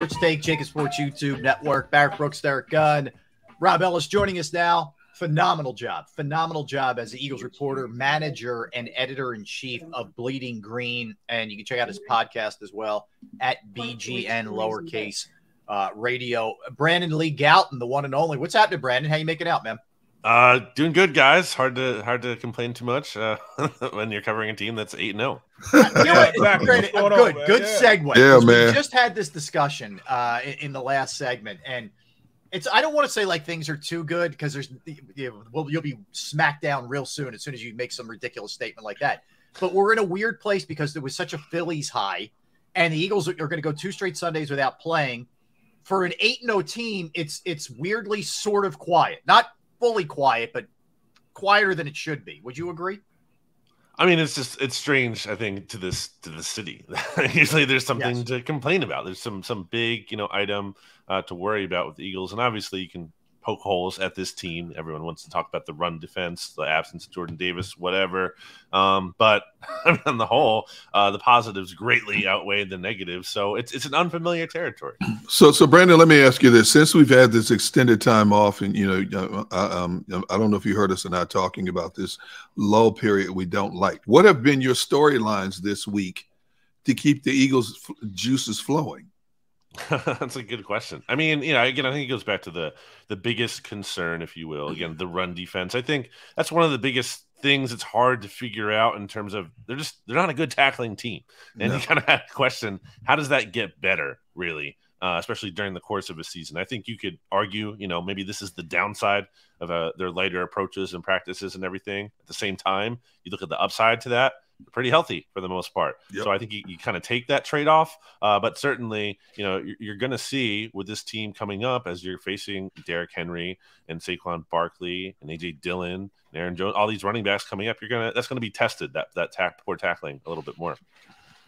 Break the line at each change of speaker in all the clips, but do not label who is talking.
Sports Take, JAKIB Sports YouTube Network. Barrett Brooks, Derek Gunn, Rob Ellis joining us now. Phenomenal job as the Eagles reporter, manager, and editor-in-chief of Bleeding Green. And you can check out his podcast as well at BGN lowercase radio. Brandon Lee Gowton, the one and only. What's happening, Brandon? How you making out, man?
Doing good, guys. Hard to complain too much when you're covering a team that's 8-0.
Good segue.
Yeah, man.
We just had this discussion in the last segment, and I don't want to say like things are too good because you'll be smacked down real soon as you make some ridiculous statement like that. But we're in a weird place because there was such a Phillies high, and the Eagles are going to go 2 straight Sundays without playing. For an 8-0 team, it's weirdly sort of quiet, not fully quiet, but quieter than it should be. Would you agree?
I mean, it's strange, I think, to the city. Usually there's something to complain about. There's some big, item to worry about with the Eagles. And obviously you can poke holes at this team. Everyone wants to talk about the run defense, the absence of Jordan Davis, whatever. But on the whole, the positives greatly outweigh the negatives. So it's an unfamiliar territory.
So Brandon, let me ask you this. Since we've had this extended time off, and, I don't know if you heard us or not talking about this lull period we don't like. What have been your storylines this week to keep the Eagles' juices flowing?
That's a good question. I mean, again, I think it goes back to the biggest concern, if you will. Again, the run defense. I think that's one of the biggest things it's hard to figure out in terms of they're not a good tackling team. And you kind of have to question, how does that get better, really, especially during the course of a season? I think you could argue, maybe this is the downside of their lighter approaches and practices and everything. At the same time, you look at the upside to that, pretty healthy for the most part. Yep. So I think you kind of take that trade-off. But certainly, you're going to see with this team coming up as you're facing Derrick Henry and Saquon Barkley and A.J. Dillon and Aaron Jones, all these running backs coming up, that's going to be tested, that poor tackling a little bit more.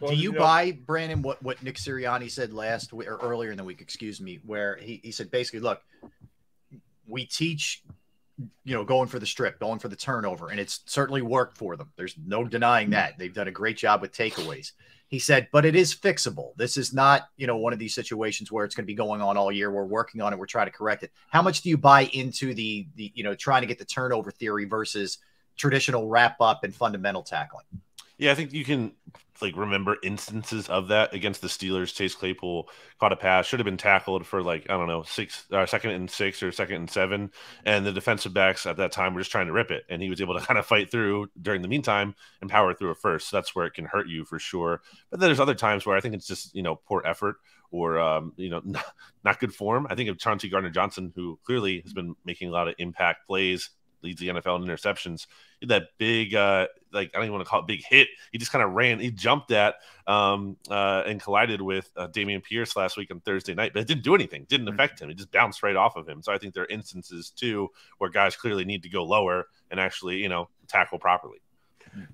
Do you buy, Brandon, what Nick Sirianni said last week, or earlier in the week, where he said basically, look, we teach – going for the strip, going for the turnover. And it's certainly worked for them. There's no denying that. They've done a great job with takeaways. He said, but it is fixable. This is not, one of these situations where it's going to be going on all year. We're working on it. We're trying to correct it. How much do you buy into the trying to get the turnover theory versus traditional wrap up and fundamental tackling?
Yeah, I think you can remember instances of that against the Steelers. Chase Claypool caught a pass, should have been tackled for 2nd and 6 or 2nd and 7, and the defensive backs at that time were just trying to rip it, and he was able to kind of fight through during the meantime and power through it first. So that's where it can hurt you for sure. But then there's other times where I think it's just poor effort or not good form. I think of Chauncey Gardner-Johnson, who clearly has been making a lot of impact plays, leads the NFL in interceptions. That big, I don't even want to call it big hit. He just kind of ran. He jumped at and collided with Dameon Pierce last week on Thursday night, but it didn't do anything. Didn't affect him. It just bounced right off of him. So I think there are instances, too, where guys clearly need to go lower and actually, tackle properly.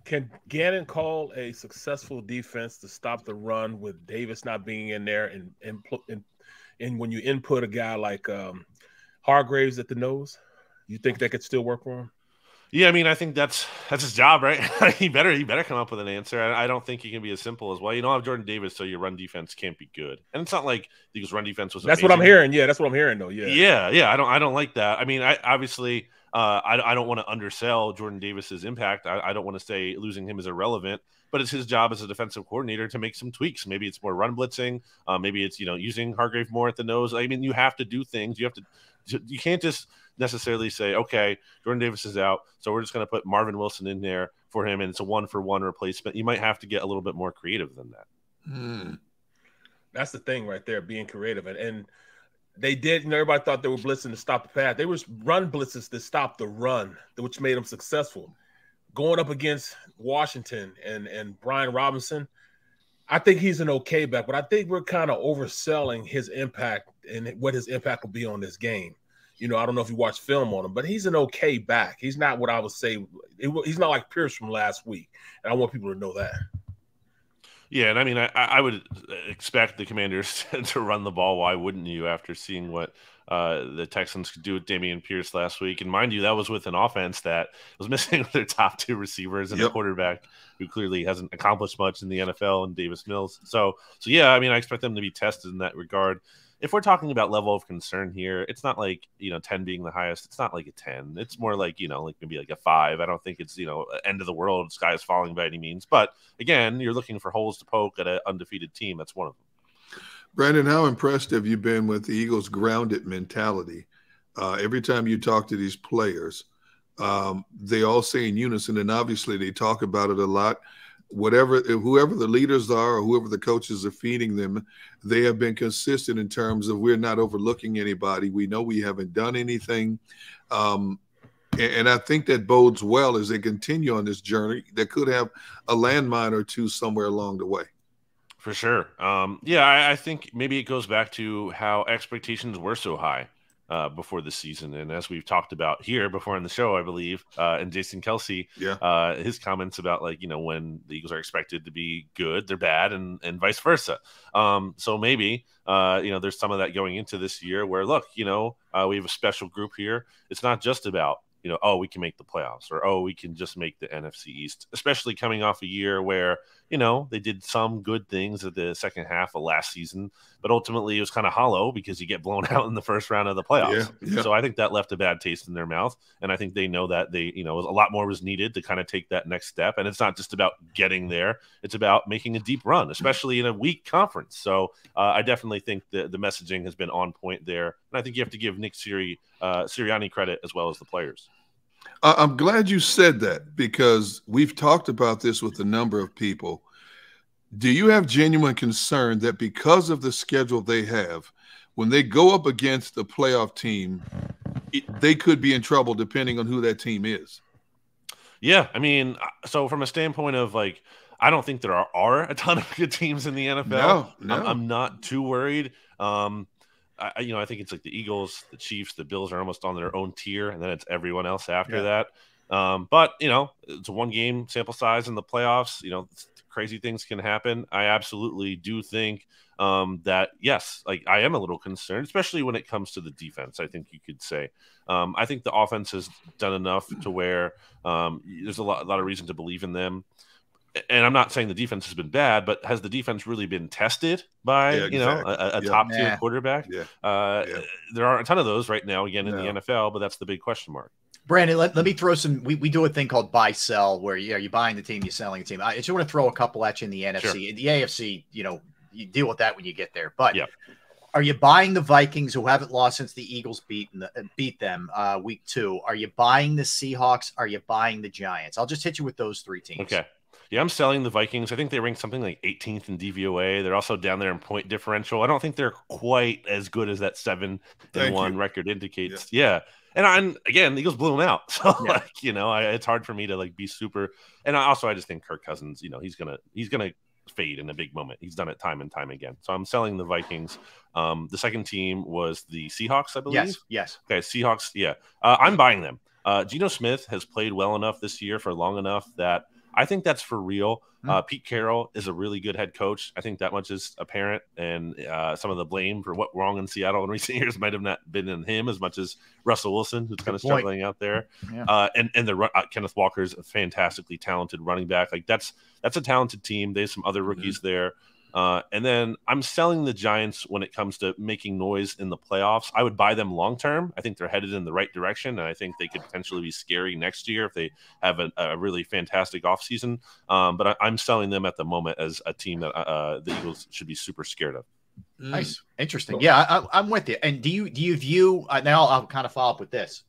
Can Gannon call a successful defense to stop the run with Davis not being in there and when you input a guy like Hargraves at the nose? You think that could still work for him?
Yeah, I mean, I think that's his job, right? he better come up with an answer. I don't think he can be as simple as, well, you don't have Jordan Davis, so your run defense can't be good. And it's not like the Eagles' run defense was
That's
amazing.
what I'm hearing. Yeah, that's what I'm hearing, though.
Yeah. I don't like that. I mean, I don't want to undersell Jordan Davis's impact. I don't want to say losing him is irrelevant, but it's his job as a defensive coordinator to make some tweaks. Maybe it's more run blitzing. Maybe it's using Hargrave more at the nose. I mean, you have to do things. You can't just necessarily say, okay, Jordan Davis is out, so we're just going to put Marvin Wilson in there for him, and it's a 1-for-1 replacement. You might have to get a little bit more creative than that.
That's the thing right there, being creative. And they did, everybody thought they were blitzing to stop the pass. They were run blitzes to stop the run, which made them successful. Going up against Washington and Brian Robinson, I think he's an okay back, but I think we're kind of overselling his impact and what his impact will be on this game. I don't know if you watch film on him, but he's an okay back. He's not what I would say. He's not like Pierce from last week, and I want people to know that.
Yeah, and I mean, I would expect the Commanders to run the ball. Why wouldn't you, after seeing what the Texans could do with Dameon Pierce last week. And mind you, that was with an offense that was missing their top 2 receivers and a quarterback who clearly hasn't accomplished much in the NFL, and Davis Mills. So yeah, I mean, I expect them to be tested in that regard. If we're talking about level of concern here, it's not like, 10 being the highest. It's not like a 10. It's more like, like maybe like a 5. I don't think it's, end of the world, sky is falling by any means. But again, you're looking for holes to poke at an undefeated team. That's one of them.
Brandon, how impressed have you been with the Eagles' grounded mentality? Every time you talk to these players, they all say in unison, and obviously they talk about it a lot. Whoever the leaders are or whoever the coaches are feeding them, they have been consistent in terms of we're not overlooking anybody. We know we haven't done anything. And I think that bodes well as they continue on this journey. They could have a landmine or two somewhere along the way.
For sure. Yeah, I think maybe it goes back to how expectations were so high before the season. And as we've talked about here before in the show, I believe, and Jason Kelsey, his comments about when the Eagles are expected to be good, they're bad, and vice versa. So maybe, there's some of that going into this year where, look, we have a special group here. It's not just about, we can make the playoffs, or, we can just make the NFC East, especially coming off a year where, they did some good things at the second half of last season, but ultimately it was kind of hollow because you get blown out in the first round of the playoffs. Yeah. So I think that left a bad taste in their mouth. And I think they know that a lot more was needed to kind of take that next step. And it's not just about getting there. It's about making a deep run, especially in a weak conference. So I definitely think the messaging has been on point there. And I think you have to give Nick Sirianni credit as well as the players.
I'm glad you said that, because we've talked about this with a number of people. Do you have genuine concern that because of the schedule they have, when they go up against a playoff team, they could be in trouble depending on who that team is?
Yeah, I mean, so from a standpoint of I don't think there are a ton of good teams in the NFL. No. I'm not too worried. I think it's like the Eagles, the Chiefs, the Bills are almost on their own tier, and then it's everyone else after that. But it's a 1-game sample size in the playoffs. Crazy things can happen. I absolutely do think that, yes, I am a little concerned, especially when it comes to the defense. I think you could say, I think the offense has done enough to where there's a lot of reason to believe in them. And I'm not saying the defense has been bad, but has the defense really been tested by, a top-tier quarterback? There are a ton of those right now, again, in the NFL, but that's the big question mark.
Brandon, let me throw some. We do a thing called buy-sell, where you're buying the team, you're selling the team. I just want to throw a couple at you in the NFC. Sure. In the AFC, you deal with that when you get there. But are you buying the Vikings, who haven't lost since the Eagles beat them week 2? Are you buying the Seahawks? Are you buying the Giants? I'll just hit you with those 3 teams.
Okay. Yeah, I'm selling the Vikings. I think they rank something like 18th in DVOA. They're also down there in point differential. I don't think they're quite as good as that 7-1 record indicates. Yeah. And again, the Eagles blew them out. So it's hard for me to be super. And I just think Kirk Cousins, he's gonna fade in a big moment. He's done it time and time again. So I'm selling the Vikings. The second team was the Seahawks, I believe.
Yes.
Okay, Seahawks. Yeah, I'm buying them. Geno Smith has played well enough this year for long enough that I think that's for real. Pete Carroll is a really good head coach. I think that much is apparent. And some of the blame for what wrong in Seattle in recent years might have not been in him as much as Russell Wilson, who's kind of struggling out there. Yeah. And Kenneth Walker's a fantastically talented running back. That's a talented team. There's some other rookies there. And then I'm selling the Giants when it comes to making noise in the playoffs. I would buy them long term. I think they're headed in the right direction, and I think they could potentially be scary next year if they have a really fantastic offseason. But I'm selling them at the moment as a team that the Eagles should be super scared of.
Nice. Interesting. Yeah, I'm with you. And do you view now I'll kind of follow up with this.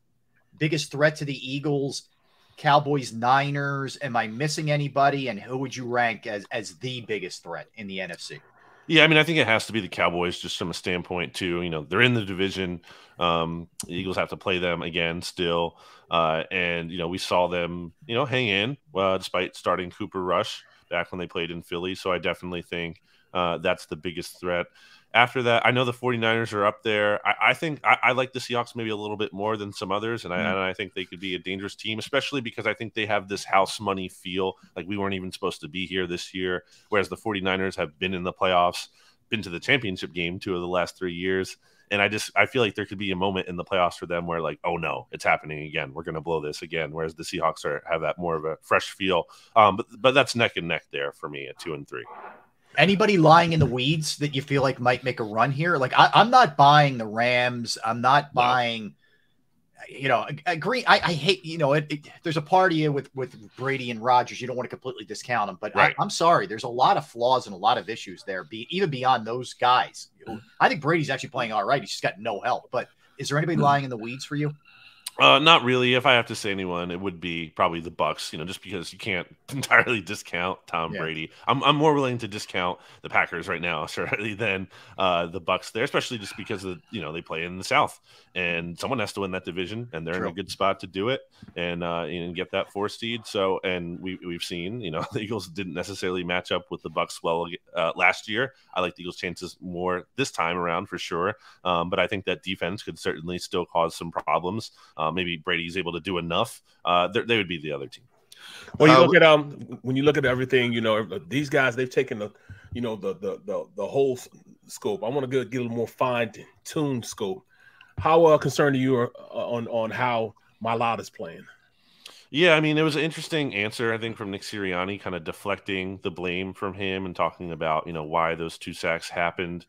Biggest threat to the Eagles, Cowboys, Niners. Am I missing anybody? And who would you rank as the biggest threat in the NFC?
Yeah, I mean, I think it has to be the Cowboys, just from a standpoint too. They're in the division. The Eagles have to play them again still, and we saw them, hang in despite starting Cooper Rush back when they played in Philly. So I definitely think that's the biggest threat. After that, I know the 49ers are up there. I think I like the Seahawks maybe a little bit more than some others, and I think they could be a dangerous team, especially because I think they have this house money feel, like we weren't even supposed to be here this year, whereas the 49ers have been in the playoffs. been to the championship game 2 of the last 3 years. And I feel like there could be a moment in the playoffs for them where like, oh no, it's happening again. We're going to blow this again. Whereas the Seahawks have that more of a fresh feel. But that's neck and neck there for me at 2 and 3.
Anybody lying in the weeds that you feel like might make a run here? Like I'm not buying the Rams. I'm not buying, agree. I hate, there's a party with Brady and Rodgers. You don't want to completely discount them, but
right.
I'm sorry. There's a lot of flaws and a lot of issues there, even beyond those guys. I think Brady's actually playing all right. He's just got no help. But is there anybody lying in the weeds for you?
Not really. If I have to say anyone, it would be probably the Bucks. Just because you can't entirely discount Tom Brady. I'm more willing to discount the Packers right now, certainly, than the Bucks there, especially just because of they play in the South, and someone has to win that division, and they're in a good spot to do it and get that 4 seed. So, and we've seen the Eagles didn't necessarily match up with the Bucks well last year. I like the Eagles' chances more this time around for sure, but I think that defense could certainly still cause some problems. Maybe Brady's able to do enough. They would be the other team.
Well, you look at when you look at everything, these guys, they've taken the whole scope. I want to get a little more fine-tuned scope. How concerned are you on how Mailata's playing?
Yeah, I mean, it was an interesting answer, I think, from Nick Sirianni, kind of deflecting the blame from him and talking about, why those 2 sacks happened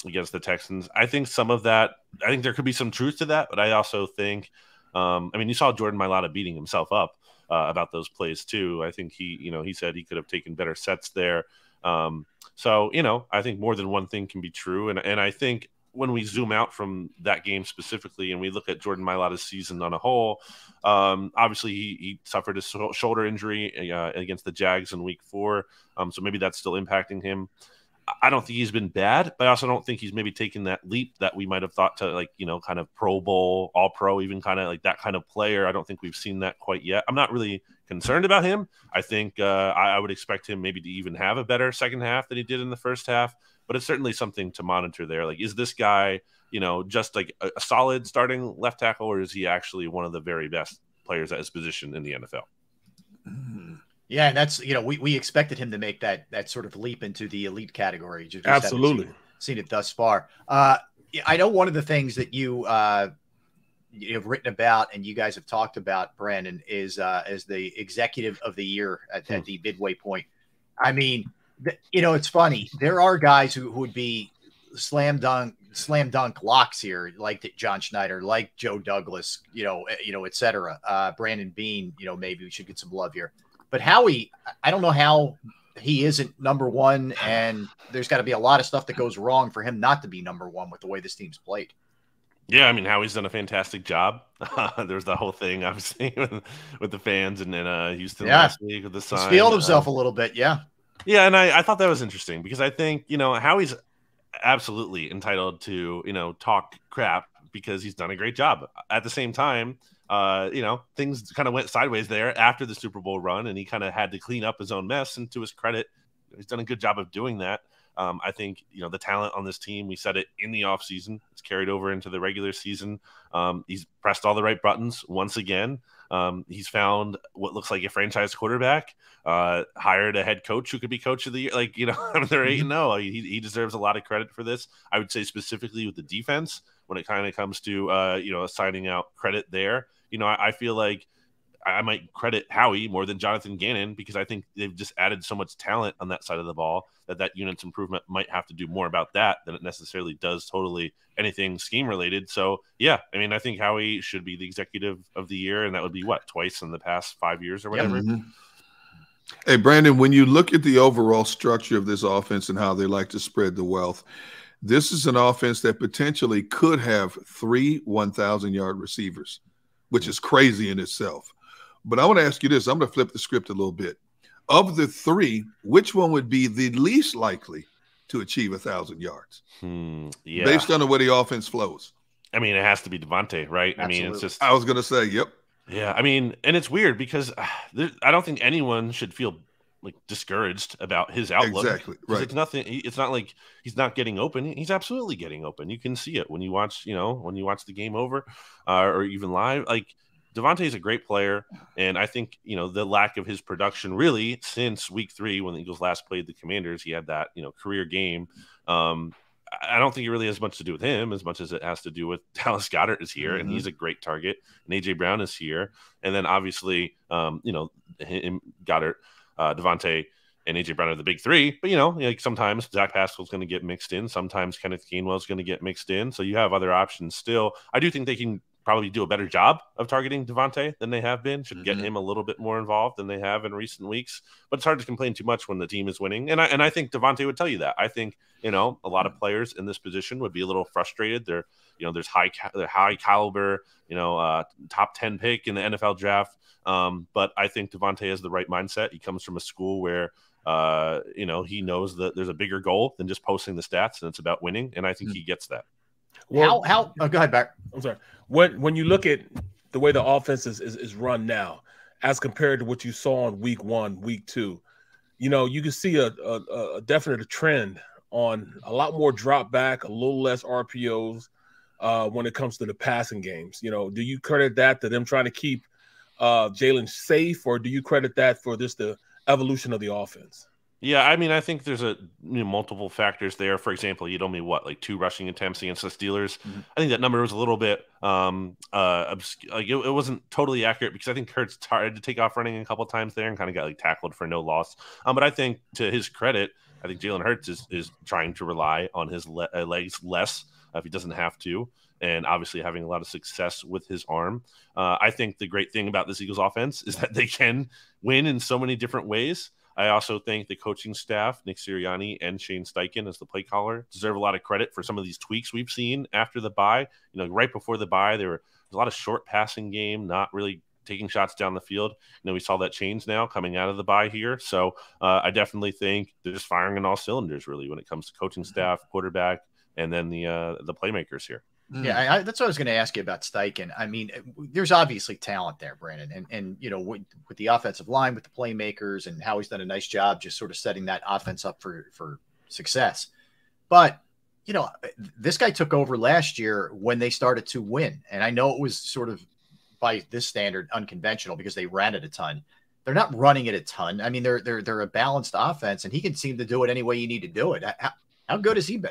against the Texans. I think some of that, I think there could be some truth to that, but I also think, you saw Jordan Mailata beating himself up about those plays too. I think he said he could have taken better sets there. So, I think more than one thing can be true. And I think when we zoom out from that game specifically and we look at Jordan Mailata's season on a whole, obviously he suffered a shoulder injury against the Jags in week 4. So maybe that's still impacting him. I don't think he's been bad, but I also don't think he's maybe taken that leap that we might have thought to kind of Pro Bowl, All Pro, even kind of like that kind of player. I don't think we've seen that quite yet. I'm not really concerned about him. I think I would expect him maybe to even have a better second half than he did in the first half, but it's certainly something to monitor there. Like, is this guy, just like a solid starting left tackle, or is he actually one of the very best players at his position in the NFL?
Mm-hmm. Yeah, and that's we expected him to make that sort of leap into the elite category. Just
absolutely
seen it thus far. I know one of the things that you have written about and you guys have talked about, Brandon, is as the executive of the year at the midway point. I mean, it's funny. There are guys who would be slam dunk locks here, like John Schneider, like Joe Douglas, et cetera. Brandon Beane, maybe we should get some love here. But Howie, I don't know how he isn't number 1, and there's got to be a lot of stuff that goes wrong for him not to be number 1 with the way this team's played.
Yeah, I mean, Howie's done a fantastic job. There's the whole thing, obviously, with the fans and in Houston last week with the sign.
He's feeling himself a little bit, yeah.
Yeah, and I thought that was interesting because I think, Howie's absolutely entitled to, talk crap because he's done a great job. At the same time, things kind of went sideways there after the Super Bowl run, and he kind of had to clean up his own mess. And to his credit, he's done a good job of doing that. I think, the talent on this team, we said it in the offseason, it's carried over into the regular season. He's pressed all the right buttons once again. He's found what looks like a franchise quarterback, hired a head coach who could be coach of the year. Like, they're 8-0. He deserves a lot of credit for this. I would say specifically with the defense, when it kind of comes to, assigning out credit there. I feel like I might credit Howie more than Jonathan Gannon because I think they've just added so much talent on that side of the ball that unit's improvement might have to do more about that than it necessarily does totally anything scheme related. So, yeah, I mean, I think Howie should be the executive of the year, and that would be twice in the past 5 years or whatever.
Mm-hmm. Hey, Brandon, when you look at the overall structure of this offense and how they like to spread the wealth, this is an offense that potentially could have 3 1,000-yard receivers, which is crazy in itself. But I want to ask you this. I'm going to flip the script a little bit. Of the 3, which one would be the least likely to achieve 1,000 yards?
Yeah.
Based on the way the offense flows.
I mean, it has to be Devonta, right?
Absolutely.
I mean, it's just –
I was going to say, yep.
Yeah, I mean, and it's weird because I don't think anyone should feel discouraged about his outlook.
Exactly, right.
It's nothing. It's not like he's not getting open. He's absolutely getting open. You can see it when you watch, the game over or even live. Like, Devonta is a great player, and I think the lack of his production really since week 3 when the Eagles last played the Commanders, he had that career game. I don't think it really has much to do with him as much as it has to do with Dallas Goedert is here, and he's a great target, and A.J. Brown is here. And then obviously, Goedert, Devonta, and A.J. Brown are the big three. But, like sometimes Zach Pascal's going to get mixed in. Sometimes Kenneth Gainwell's going to get mixed in. So you have other options still. I do think they can probably do a better job of targeting Devonta than they have been. Should get him a little bit more involved than they have in recent weeks. But it's hard to complain too much when the team is winning. And I think Devonta would tell you that. I think, a lot of players in this position would be a little frustrated. They're, there's high caliber, top 10 pick in the NFL draft. But I think Devonta has the right mindset. He comes from a school where, he knows that there's a bigger goal than just posting the stats, and it's about winning. And I think he gets that.
Well, go ahead, Beck.
I'm sorry. When you look at the way the offense is run now, as compared to what you saw in week 1, week 2, you can see a definite trend on a lot more drop back, a little less RPOs when it comes to the passing games. Do you credit that to them trying to keep Jalen safe, or do you credit that for the evolution of the offense?
Yeah, I mean, I think there's multiple factors there. For example, you'd only 2 rushing attempts against the Steelers. I think that number was a little bit it wasn't totally accurate, because I think Hurts tried to take off running a couple times there and kind of got tackled for no loss. But I think, to his credit, I think Jalen Hurts is trying to rely on his legs less if he doesn't have to, and obviously having a lot of success with his arm. I think the great thing about this Eagles offense is that they can win in so many different ways. I also think the coaching staff, Nick Sirianni and Shane Steichen as the play caller, deserve a lot of credit for some of these tweaks we've seen after the bye. Right before the bye, there was a lot of short passing game, not really taking shots down the field. We saw that change now coming out of the bye here. So I definitely think they're just firing on all cylinders, really, when it comes to coaching staff, quarterback, and then the playmakers here.
Yeah, that's what I was going to ask you about Steichen. I mean, there's obviously talent there, Brandon, and with the offensive line, with the playmakers, and how he's done a nice job just sort of setting that offense up for success. But this guy took over last year when they started to win, and I know it was sort of, by this standard, unconventional because they ran it a ton. They're not running it a ton. I mean, they're a balanced offense, and he can seem to do it any way you need to do it. How good has he been?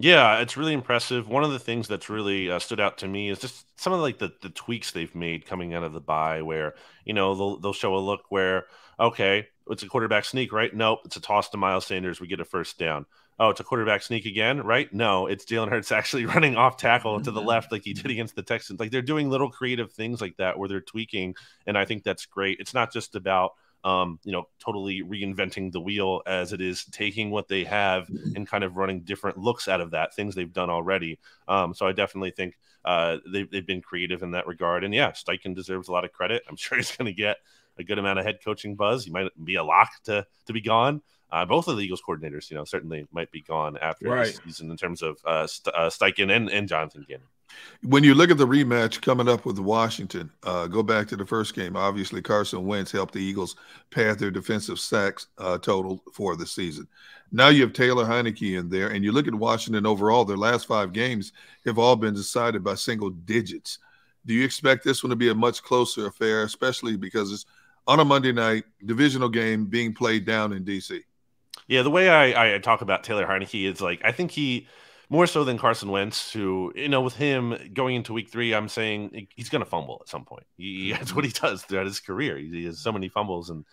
Yeah, it's really impressive. One of the things that's really stood out to me is just some of the tweaks they've made coming out of the bye, where they'll show a look where, okay, it's a quarterback sneak, right? Nope, it's a toss to Miles Sanders. We get a first down. Oh, it's a quarterback sneak again, right? No, it's Jalen Hurts actually running off tackle to the left like he did against the Texans. They're doing little creative things like that where they're tweaking, and I think that's great. It's not just about totally reinventing the wheel, as it is taking what they have and kind of running different looks out of that, things they've done already. So I definitely think they've been creative in that regard. And yeah, Steichen deserves a lot of credit. I'm sure he's going to get a good amount of head coaching buzz. He might be a lock to be gone. Both of the Eagles coordinators, certainly might be gone after this season in terms of Steichen and Jonathan Gannon.
When you look at the rematch coming up with Washington, go back to the first game. Obviously, Carson Wentz helped the Eagles pad their defensive sacks total for the season. Now you have Taylor Heineke in there, and you look at Washington overall, their last 5 games have all been decided by single digits. Do you expect this one to be a much closer affair, especially because it's on a Monday night, divisional game being played down in D.C.?
Yeah, the way I talk about Taylor Heineke is I think he – more so than Carson Wentz, who, with him going into week 3, I'm saying he's going to fumble at some point. That's what he does throughout his career. He has so many fumbles and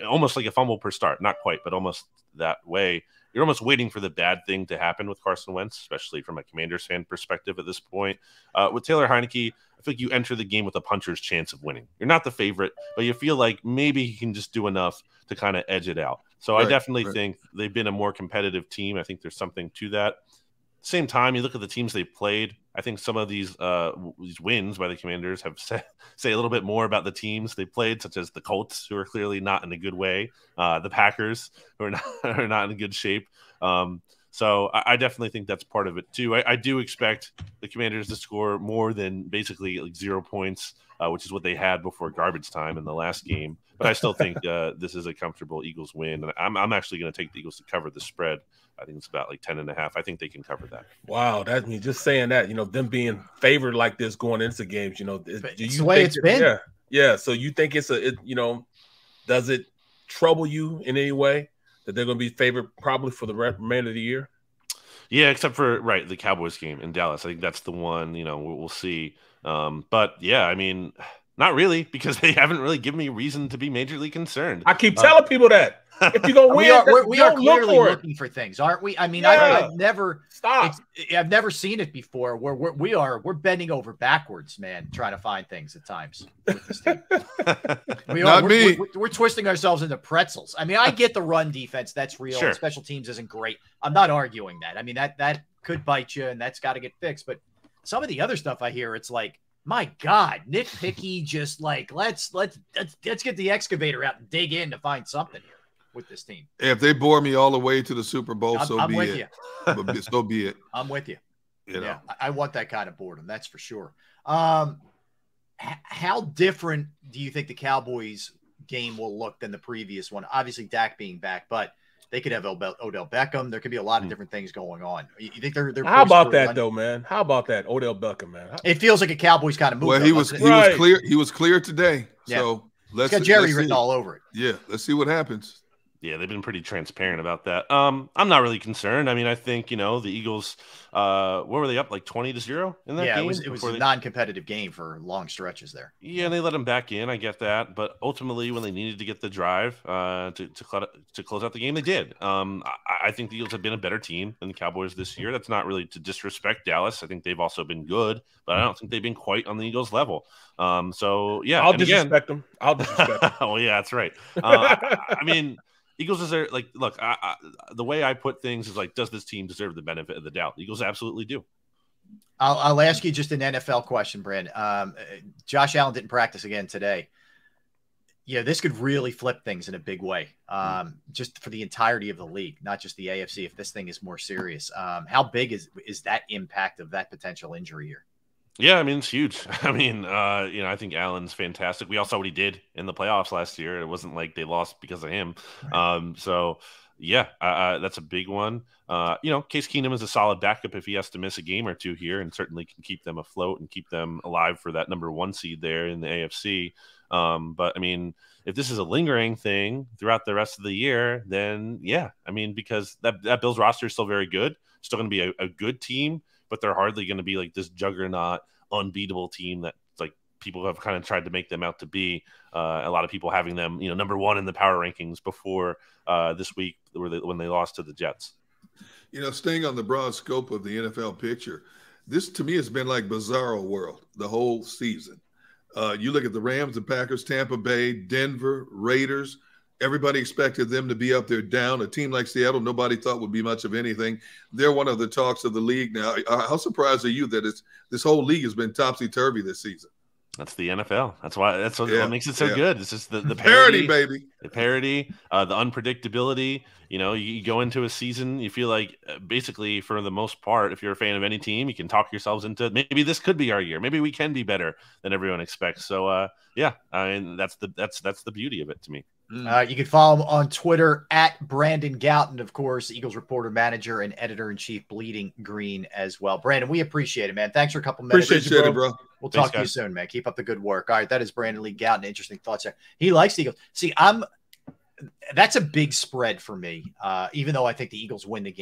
almost like a fumble per start. Not quite, but almost that way. You're almost waiting for the bad thing to happen with Carson Wentz, especially from a Commanders fan perspective at this point. With Taylor Heineke, I feel like you enter the game with a puncher's chance of winning. You're not the favorite, but you feel like maybe he can just do enough to kind of edge it out. So I definitely think they've been a more competitive team. I think there's something to that. Same time, you look at the teams they've played. I think some of these wins by the Commanders have say a little bit more about the teams they played, such as the Colts, who are clearly not in a good way, the Packers, who are not in good shape. So I definitely think that's part of it too. I do expect the Commanders to score more than basically 0 points, which is what they had before garbage time in the last game. But I still think this is a comfortable Eagles win. And I'm actually going to take the Eagles to cover the spread. I think it's about 10.5. I think they can cover that.
Wow, that means just saying that, them being favored like this going into games, do you
it's the way it's been.
Yeah. So you think does it trouble you in any way that they're going to be favored probably for the remainder of the year?
Yeah, except for the Cowboys game in Dallas. I think that's the one. We'll see. But yeah, I mean, not really, because they haven't really given me reason to be majorly concerned.
I keep telling people that. If you're gonna win,
we are clearly looking for things, aren't we? I mean,
Yeah.
I've never I've never seen it before where we're bending over backwards, man, trying to find things at times with this team. We're twisting ourselves into pretzels. I mean, I get the run defense, that's real.
Sure.
Special teams isn't great. I'm not arguing that. I mean, that could bite you, and that's got to get fixed. But some of the other stuff I hear, it's like, my God, nitpicky, just like let's get the excavator out and dig in to find something here with this team.
If they bore me all the way to the Super Bowl,
I'm
be
with
it.
You.
But so be it.
I'm with you.
You know?
Yeah, I want that kind of boredom. That's for sure. How different do you think the Cowboys game will look than the previous one? Obviously, Dak being back, but they could have Odell Beckham. There could be a lot of different things going on. You think they're
How about that though, man? How about that Odell Beckham, man?
It feels like a Cowboys kind of move.
Well, he was clear. He was clear today.
Yeah.
So
it's got Jerry written all over it.
Yeah, let's see what happens.
Yeah, they've been pretty transparent about that. I'm not really concerned. I mean, I think, the Eagles, what were they up, like 20-0 in that game?
It was a non-competitive game for long stretches there.
Yeah, and they let them back in. I get that. But ultimately, when they needed to get the drive to close out the game, they did. I think the Eagles have been a better team than the Cowboys this year. That's not really to disrespect Dallas. I think they've also been good, but I don't think they've been quite on the Eagles' level. So, yeah.
I'll disrespect them. I'll disrespect them.
Oh, yeah, that's right. I mean – Eagles deserve, look, the way I put things is does this team deserve the benefit of the doubt? The Eagles absolutely do.
I'll ask you just an NFL question, Brandon. Josh Allen didn't practice again today. Yeah, this could really flip things in a big way, just for the entirety of the league, not just the AFC. If this thing is more serious, how big is that impact of that potential injury here?
Yeah, I mean, it's huge. I mean, I think Allen's fantastic. We all saw what he did in the playoffs last year. It wasn't like they lost because of him.
Right.
So, yeah, that's a big one. Case Keenum is a solid backup if he has to miss a game or two here, and certainly can keep them afloat and keep them alive for that number 1 seed there in the AFC. But, I mean, if this is a lingering thing throughout the rest of the year, then, yeah, I mean, because that Bills roster is still very good, still going to be a good team, but they're hardly going to be like this juggernaut, unbeatable team that people have kind of tried to make them out to be. A lot of people having them, number 1 in the power rankings before this week when they lost to the Jets.
Staying on the broad scope of the NFL picture, this to me has been like bizarro world the whole season. You look at the Rams, the Packers, Tampa Bay, Denver, Raiders. Everybody expected them to be up there down. A team like Seattle, nobody thought would be much of anything. They're one of the talks of the league now. How surprised are you that this whole league has been topsy-turvy this season?
That's the NFL. That's what makes it so good. It's just the
parity, baby.
The parity, the unpredictability. You go into a season, you feel like basically for the most part, if you're a fan of any team, you can talk yourselves into maybe this could be our year. Maybe we can be better than everyone expects. So yeah, I mean that's the beauty of it to me.
You can follow him on Twitter at Brandon Gowton, of course, Eagles reporter, manager, and editor-in-chief, Bleeding Green as well. Brandon, we appreciate it, man. Thanks for a couple minutes.
Appreciate it, bro.
We'll talk to you soon, man. Keep up the good work. All right, that is Brandon Lee Gowton. Interesting thoughts there. He likes the Eagles. See, that's a big spread for me, even though I think the Eagles win the game.